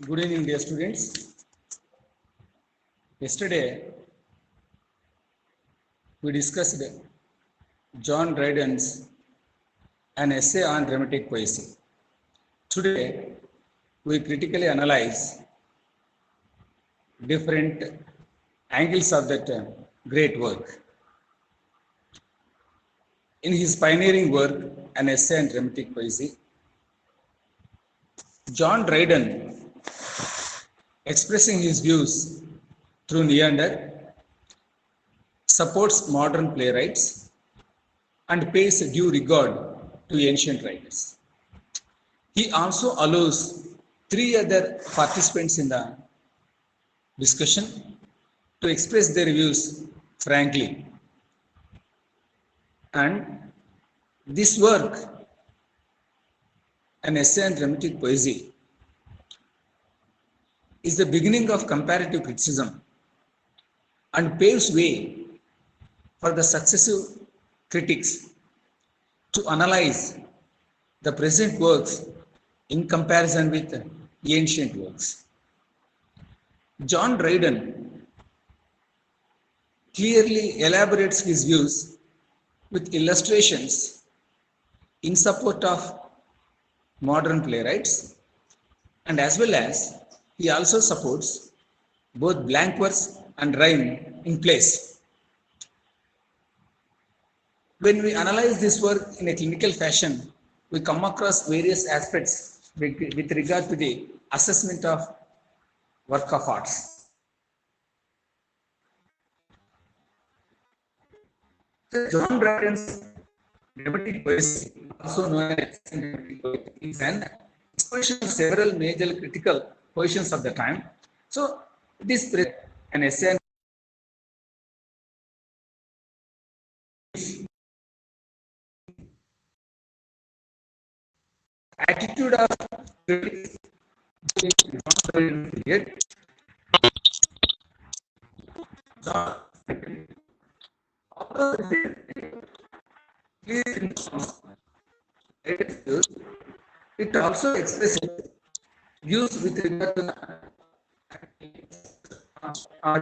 Good evening, dear students. Yesterday, we discussed John Dryden's An Essay on Dramatic Poesy. Today, we critically analyze different angles of that great work. In his pioneering work, An Essay on Dramatic Poesy, John Dryden, expressing his views through Neander, supports modern playwrights and pays due regard to ancient writers. He also allows three other participants in the discussion to express their views frankly. And this work, An Essay on Dramatic Poesy, is the beginning of comparative criticism and paves way for the successive critics to analyze the present works in comparison with ancient works. John Dryden clearly elaborates his views with illustrations in support of modern playwrights, and as well as he also supports both blank verse and rhyme in plays. When we analyze this work in a clinical fashion, we come across various aspects with regard to the assessment of work of arts. So John Dryden's dramatic poesy, also known as dramatic poetry, is an expression of several major critical positions of the time. So this is an essay attitude of critics during the period. It also expresses views with regard to as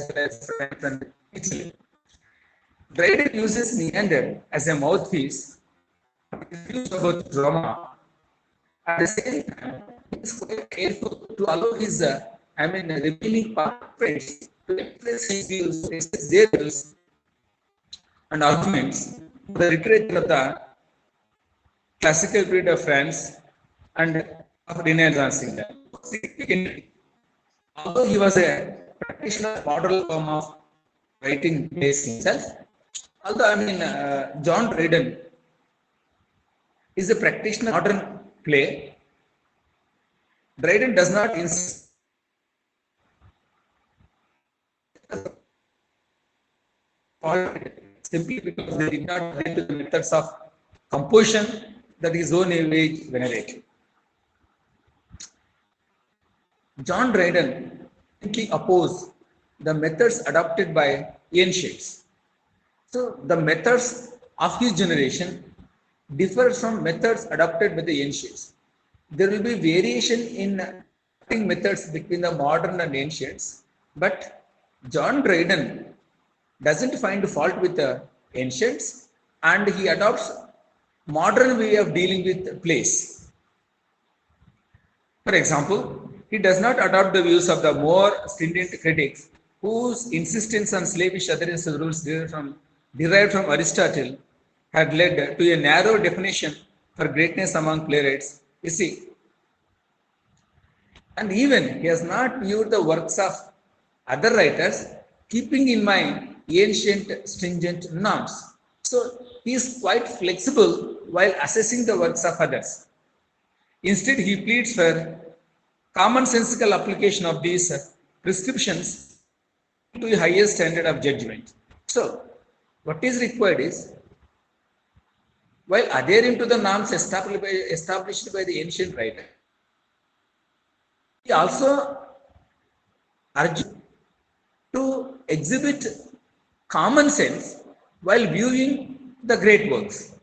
well as France and Italy. Dryden uses Neander as a mouthpiece about drama. At the same time, he is quite careful to allow his, revealing participants to express his views, express their views and arguments for the literature of the classical period of France and of Renaissance England. Significantly, although he was a practitioner model form of writing plays himself, John Dryden is a practitioner of modern play. Dryden does not insist simply because they did not relate to the methods of composition that his own age venerated. John Dryden simply opposed the methods adopted by ancients. So the methods of his generation differ from methods adopted by the ancients. There will be variation in methods between the modern and ancients, but John Dryden doesn't find fault with the ancients and he adopts modern way of dealing with plays. For example, he does not adopt the views of the more stringent critics whose insistence on slavish adherence to the rules derived from Aristotle had led to a narrow definition for greatness among playwrights. You see, and even he has not viewed the works of other writers keeping in mind ancient stringent norms. So he is quite flexible while assessing the works of others. Instead, he pleads for commonsensical application of these prescriptions to a higher standard of judgment. So, what is required is, while adhering to the norms established by the ancient writer, he also urges to exhibit common sense while viewing the great works.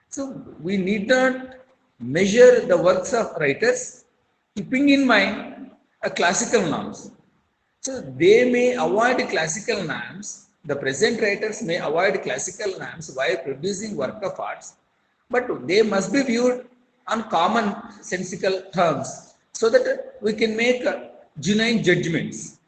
So we need not measure the works of writers keeping in mind a classical norms. So they may avoid classical norms. The present writers may avoid classical norms while producing work of arts, but they must be viewed on common sensical terms so that we can make genuine judgments.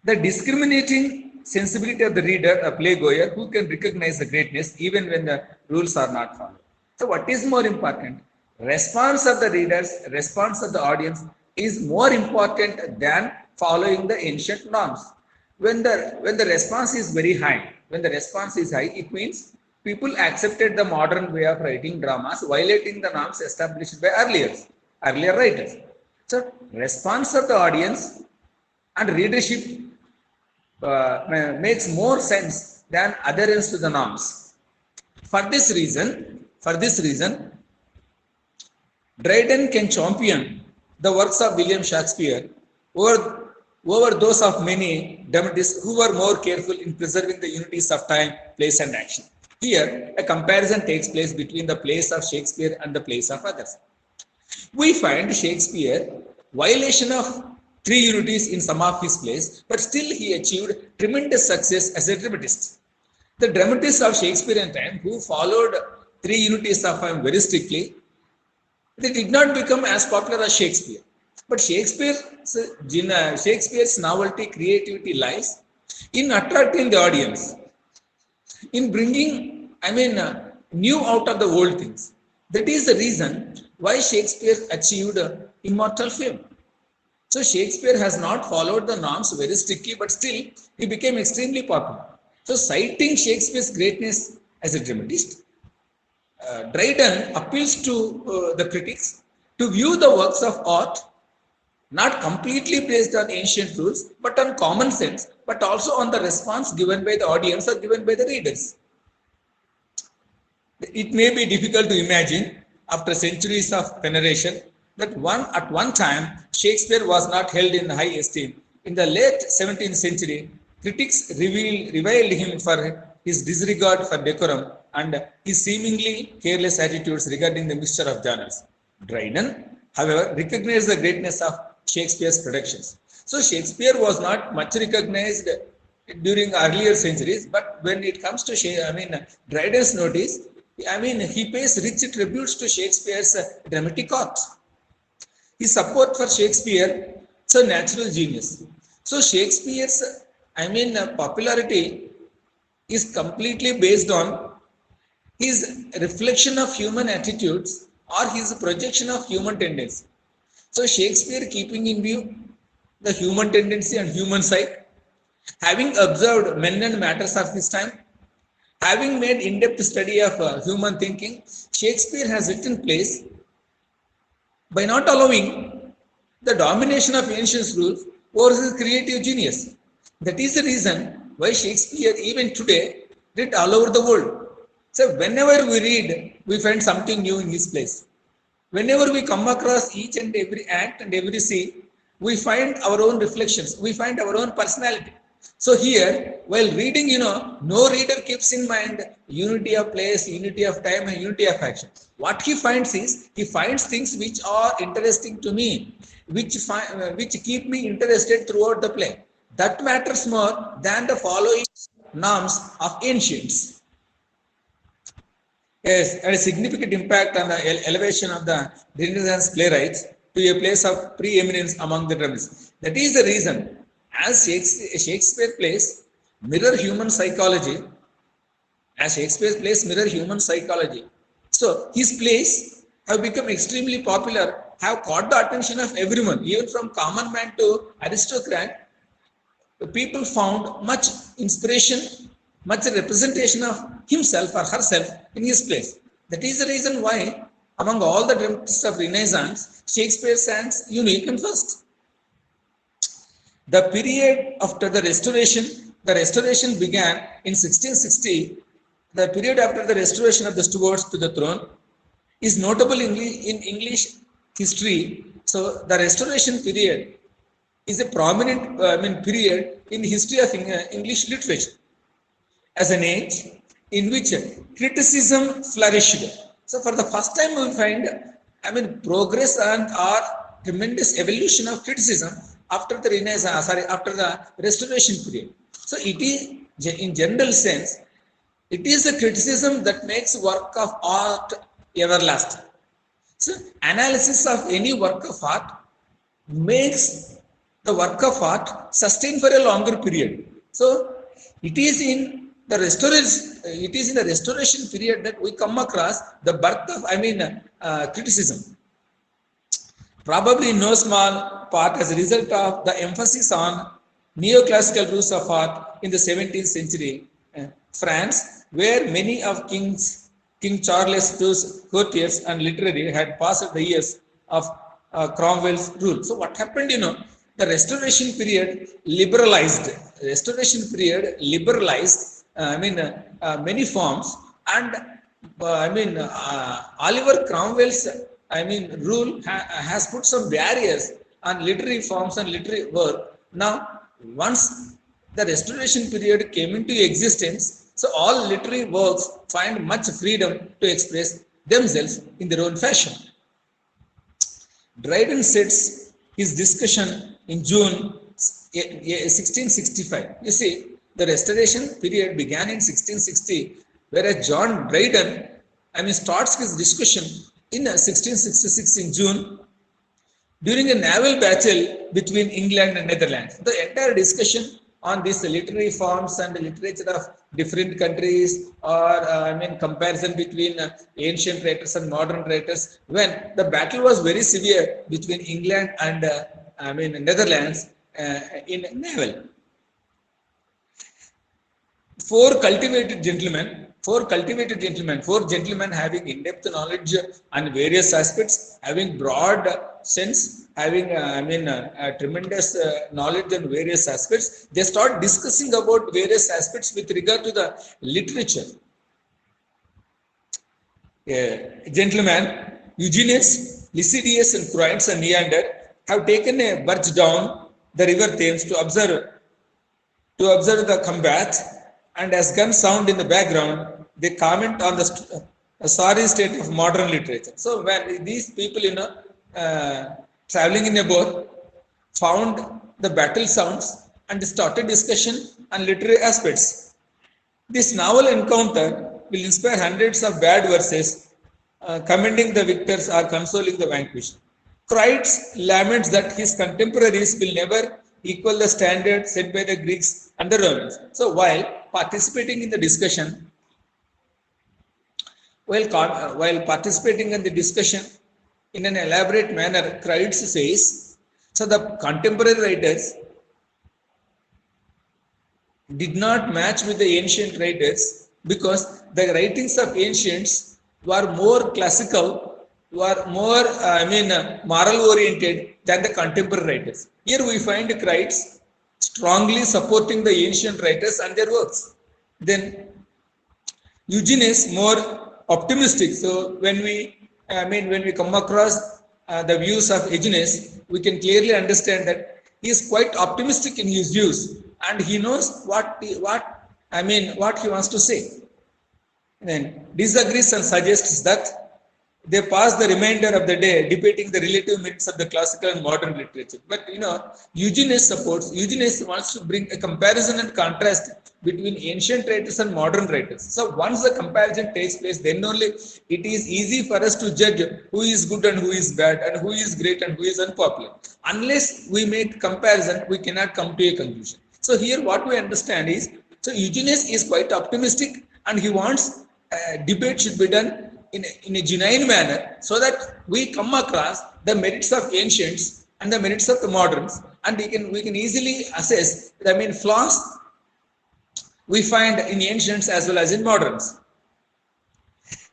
The discriminating sensibility of the reader, a playgoer, who can recognize the greatness even when the rules are not followed. So, what is more important? Response of the readers, response of the audience is more important than following the ancient norms. When the response is very high, when the response is high, it means people accepted the modern way of writing dramas, violating the norms established by earlier writers. So, response of the audience and readership makes more sense than adherence to the norms. For this reason, Dryden can champion the works of William Shakespeare over those of many dramatists who were more careful in preserving the unities of time, place, and action. Here, a comparison takes place between the plays of Shakespeare and the plays of others. We find Shakespeare violation of three unities in some of his plays, but still he achieved tremendous success as a dramatist. The dramatists of Shakespearean time who followed three unities of time very strictly, they did not become as popular as Shakespeare. But Shakespeare's novelty, creativity lies in attracting the audience, in bringing, new out of the old things. That is the reason why Shakespeare achieved immortal fame. So Shakespeare has not followed the norms very strictly, but still he became extremely popular. So citing Shakespeare's greatness as a dramatist, Dryden appeals to the critics to view the works of art not completely based on ancient rules, but on common sense, but also on the response given by the audience or given by the readers. It may be difficult to imagine after centuries of veneration that at one time Shakespeare was not held in high esteem. In the late 17th century, critics reviled him for his disregard for decorum and his seemingly careless attitudes regarding the mixture of genres. Dryden, however, recognized the greatness of Shakespeare's productions. So Shakespeare was not much recognized during earlier centuries, but when it comes to Dryden's notice, he pays rich tributes to Shakespeare's dramatic art. His support for Shakespeare, it's a natural genius. So Shakespeare's, popularity is completely based on his reflection of human attitudes or his projection of human tendency. So Shakespeare, keeping in view the human tendency and human side, having observed men and matters of his time, having made in-depth study of human thinking, Shakespeare has written plays by not allowing the domination of ancient rules over his creative genius. That is the reason why Shakespeare, even today, read all over the world. So whenever we read, we find something new in his plays. Whenever we come across each and every act and every scene, we find our own reflections, we find our own personality. So here, while reading, no reader keeps in mind unity of place, unity of time, and unity of action. What he finds is, he finds things which are interesting to me, which keep me interested throughout the play. That matters more than the following norms of ancients. Yes, had a significant impact on the elevation of the Renaissance playwrights to a place of preeminence among the dramatists. That is the reason, as Shakespeare plays mirror human psychology, so his plays have become extremely popular, have caught the attention of everyone, even from common man to aristocrat. People found much inspiration, much representation of himself or herself in his plays. That is the reason why, among all the dramatists of Renaissance, Shakespeare stands unique and first. The period after the Restoration began in 1660. The period after the restoration of the Stuarts to the throne is notable in English history. So the Restoration period is a prominent period in the history of English literature as an age in which criticism flourished. So for the first time we find progress and or tremendous evolution of criticism after the Renaissance, after the Restoration period. So it is, in general sense, it is a criticism that makes work of art everlasting. So analysis of any work of art makes the work of art sustain for a longer period. So it is in the restoration period that we come across the birth of criticism, probably in no small part as a result of the emphasis on neoclassical rules of art in the 17th century France, where many of King Charles II's courtiers and literary had passed the years of Cromwell's rule. So what happened, the Restoration period liberalized. Many forms, and Oliver Cromwell's rule has put some barriers on literary forms and literary work. Now, once the Restoration period came into existence, so all literary works find much freedom to express themselves in their own fashion. Dryden sets his discussion in June 1665. You see, the Restoration period began in 1660, whereas John Dryden, starts his discussion in 1666 in June during a naval battle between England and Netherlands. The entire discussion on these literary forms and literature of different countries, or comparison between ancient writers and modern writers, when the battle was very severe between England and Netherlands in naval. Four gentlemen having in-depth knowledge on various aspects, having broad sense, having tremendous knowledge on various aspects. They start discussing about various aspects with regard to the literature. Gentlemen, Eugenius, Lycidius, and Croix and Neander have taken a barge down the river Thames to observe the combat, and as guns sound in the background, they comment on the sorry state of modern literature. So when these people, traveling in a boat, found the battle sounds and started discussion on literary aspects. This novel encounter will inspire hundreds of bad verses, commending the victors or consoling the vanquished. Crites laments that his contemporaries will never equal the standard set by the Greeks and the Romans. So while participating in the discussion, in an elaborate manner, Crites says, so the contemporary writers did not match with the ancient writers because the writings of ancients were more classical, were more, moral oriented than the contemporary writers. Here we find Crites strongly supporting the ancient writers and their works. Then Eugenius more optimistic. So when we come across the views of Eugenius, we can clearly understand that he is quite optimistic in his views, and he knows what he wants to say. Then disagrees and suggests that they pass the remainder of the day debating the relative merits of the classical and modern literature. But Eugenius wants to bring a comparison and contrast between ancient writers and modern writers. So once the comparison takes place, then only it is easy for us to judge who is good and who is bad, and who is great and who is unpopular. Unless we make comparison, we cannot come to a conclusion. So here what we understand is, so Eugenius is quite optimistic, and he wants debate should be done in a genuine manner, so that we come across the merits of ancients and the merits of the moderns, and we can easily assess flaws we find in ancients as well as in moderns.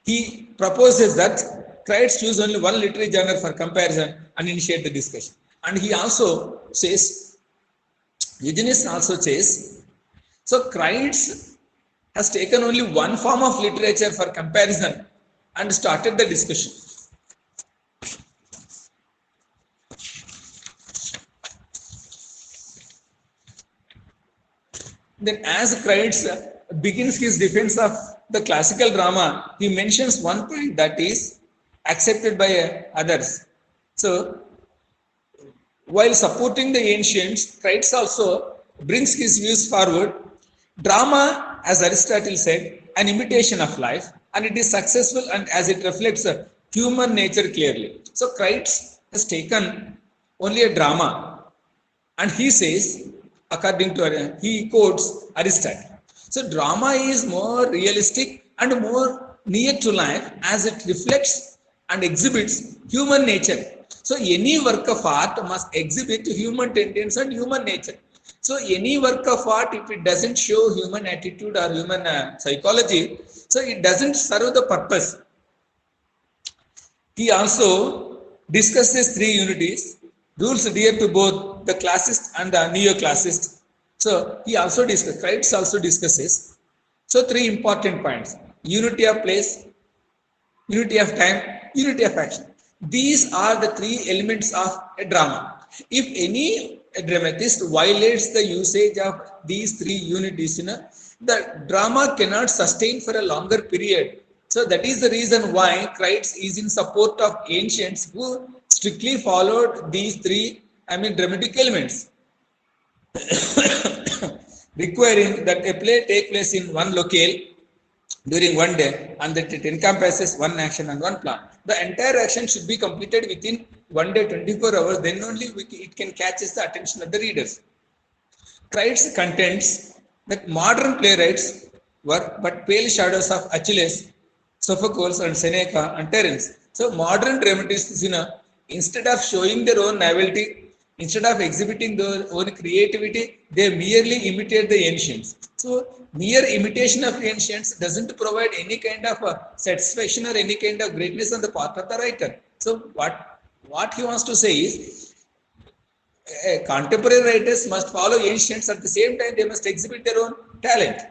He proposes that Crites choose only one literary genre for comparison and initiate the discussion. And he also says, Eugenius also says, so Crites has taken only one form of literature for comparison and started the discussion. Then as Crites begins his defense of the classical drama, he mentions one point that is accepted by others. So While supporting the ancients, Crites also brings his views forward. Drama, as Aristotle said, an imitation of life, and it is successful and as it reflects human nature clearly. So Crites has taken only a drama, and he says, according to he quotes Aristotle. So drama is more realistic and more near to life as it reflects and exhibits human nature. So any work of art must exhibit human tendencies and human nature. So any work of art, if it doesn't show human attitude or human psychology, so it doesn't serve the purpose. He also discusses three unities, rules dear to both the classist and the neoclassist. So he also discusses, Crites also discusses. So three important points: unity of place, unity of time, unity of action. These are the three elements of a drama. If any dramatist violates the usage of these three unities, the drama cannot sustain for a longer period. So that is the reason why Crites is in support of ancients who strictly followed these three, dramatic elements, requiring that a play take place in one locale during one day and that it encompasses one action and one plan. The entire action should be completed within one day, 24 hours, then only it can catch the attention of the readers. Crites contends that modern playwrights were but pale shadows of Achilles, Sophocles and Seneca and Terence. So modern dramatists, instead of showing their own novelty, instead of exhibiting their own creativity, they merely imitate the ancients. So mere imitation of ancients doesn't provide any kind of satisfaction or any kind of greatness on the part of the writer. So what he wants to say is, contemporary writers must follow ancients, at the same time they must exhibit their own talent.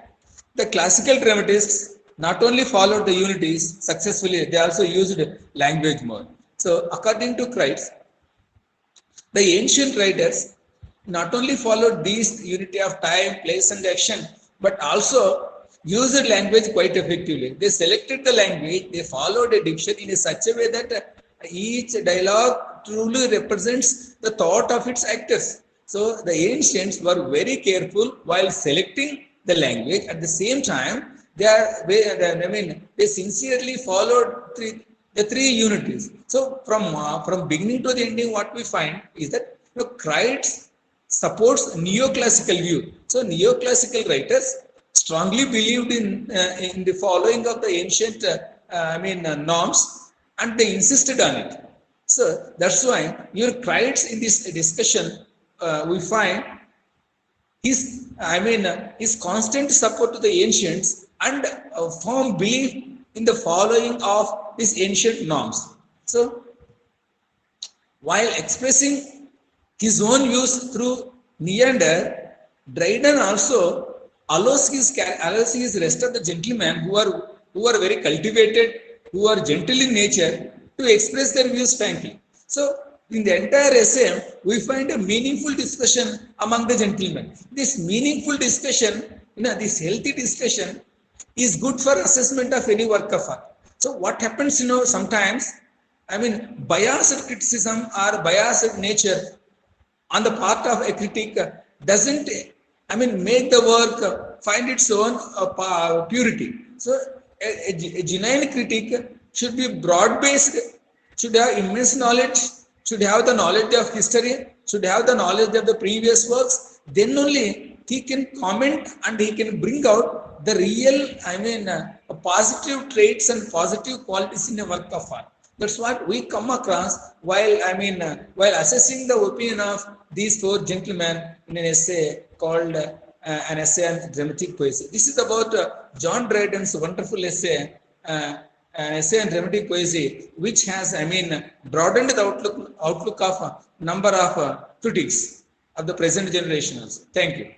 The classical dramatists not only followed the unities successfully, they also used language more. So according to Crites, the ancient writers not only followed these unity of time, place and action, but also used language quite effectively. They selected the language, they followed a diction in such a way that each dialogue truly represents the thought of its actors. So the ancients were very careful while selecting the language. At the same time, they sincerely followed the three unities. So from beginning to the ending, what we find is that Crites supports neoclassical view. So neoclassical writers strongly believed in the following of the ancient norms, and they insisted on it. So that's why Crites in this discussion we find his constant support to the ancients and a firm belief in the following of these ancient norms. So while expressing his own views through Neander, Dryden also allows his rest of the gentlemen who are very cultivated, who are gentle in nature, to express their views frankly. So in the entire essay, we find a meaningful discussion among the gentlemen. This meaningful discussion, this healthy discussion is good for assessment of any work of art. So what happens, sometimes, biased criticism or biased nature on the part of a critic doesn't, make the work find its own purity. So a genuine critic should be broad-based, should have immense knowledge, should have the knowledge of history, should have the knowledge of the previous works. Then only he can comment and he can bring out the real, positive traits and positive qualities in a work of art. That's what we come across while assessing the opinion of these four gentlemen in an essay called an essay on dramatic poesy. This is about John Dryden's wonderful essay, an essay on dramatic poesy, which has, broadened the outlook of a number of critics of the present generation also. Thank you.